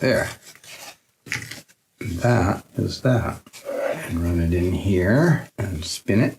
There. That is that. And run it in here and spin it.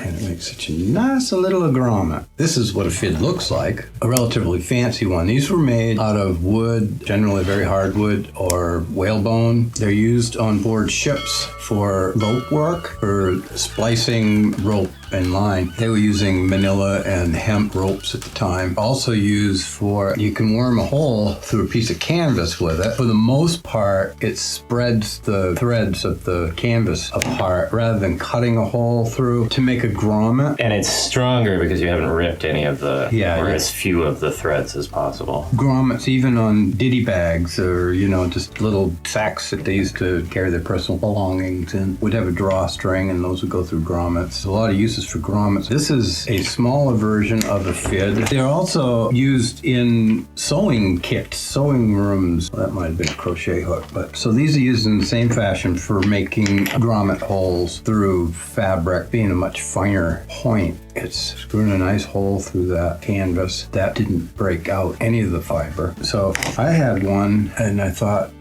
And it makes such a nice little grommet. This is what a fid looks like, a relatively fancy one. These were made out of wood, generally very hard wood or whalebone. They're used on board ships for rope work, for splicing rope and line. They were using manila and hemp ropes at the time. Also used for, you can worm a hole through a piece of canvas with it. For the most part, it spreads the threads of the canvas apart rather than cutting a hole through to make a grommet. And it's stronger because you haven't ripped any of the, or as few of the threads as possible. Grommets, even on ditty bags or, just little sacks that they used to carry their personal belongings in, would have a drawstring and those would go through grommets. A lot of uses for grommets. This is a smaller version of a fid. They're also used in sewing kits, sewing rooms. Well, that might have been a crochet hook, but so these are used in the same fashion for making grommet holes through fabric, being a much finer point. It's screwing a nice hole through that canvas. That didn't break out any of the fiber. So I had one and I thought,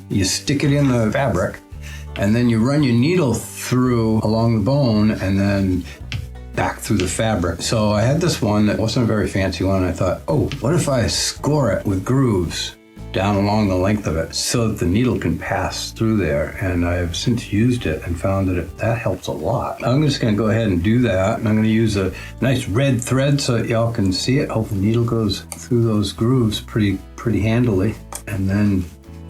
you stick it in the fabric and then you run your needle through along the bone and then back through the fabric. So I had this one that wasn't a very fancy one. I thought, what if I score it with grooves down along the length of it so that the needle can pass through there? And I've since used it and found that that helps a lot. I'm just going to go ahead and do that. And I'm going to use a nice red thread so that y'all can see it. Hope the needle goes through those grooves pretty handily. And then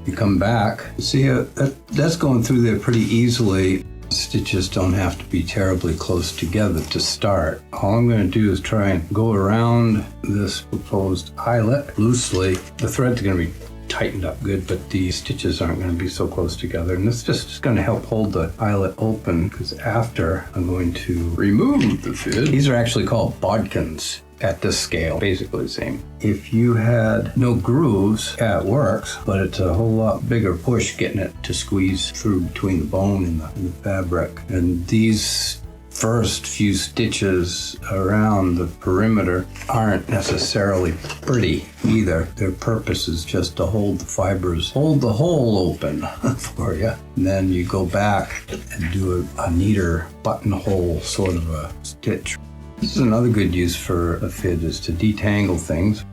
you come back. See, that's going through there pretty easily. Stitches don't have to be terribly close together to start. All I'm going to do is try and go around this proposed eyelet loosely. The thread's going to be tightened up good, but the stitches aren't going to be so close together. And this just going to help hold the eyelet open, because after I'm going to remove the fid. These are actually called bodkins. At this scale, basically the same. If you had no grooves, it works, but it's a whole lot bigger push getting it to squeeze through between the bone and the fabric. And these first few stitches around the perimeter aren't necessarily pretty either. Their purpose is just to hold the fibers, hold the hole open for you. And then you go back and do a neater buttonhole sort of a stitch. This is another good use for a fid, is to detangle things.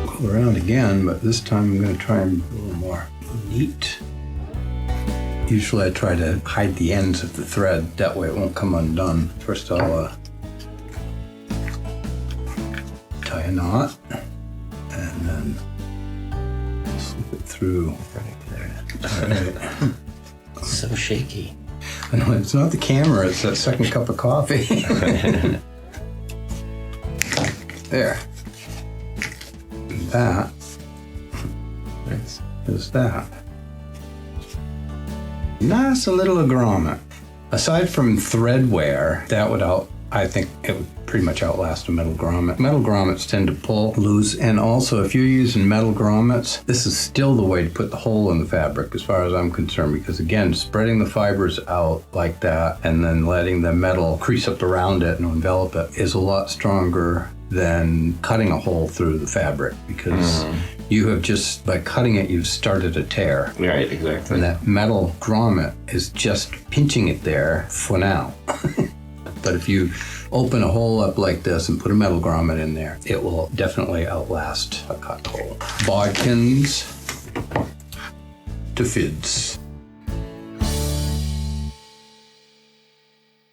Go around again, but this time I'm going to try and be a little more neat. Usually I try to hide the ends of the thread, that way it won't come undone. First I'll tie a knot and then slip it through. Right there. So shaky. I know, it's not the camera, it's that second cup of coffee. There. And that is that. Nice little grommet. Aside from thread wear, that would I think it would pretty much outlast a metal grommet. Metal grommets tend to pull loose, and also if you're using metal grommets, this is still the way to put the hole in the fabric as far as I'm concerned, because again, spreading the fibers out like that and then letting the metal crease up around it and envelop it is a lot stronger than cutting a hole through the fabric, because you have just, by cutting it, you've started a tear. Right, exactly. And that metal grommet is just pinching it there for now. But if you open a hole up like this and put a metal grommet in there, it will definitely outlast a cut hole. Bodkins to fids.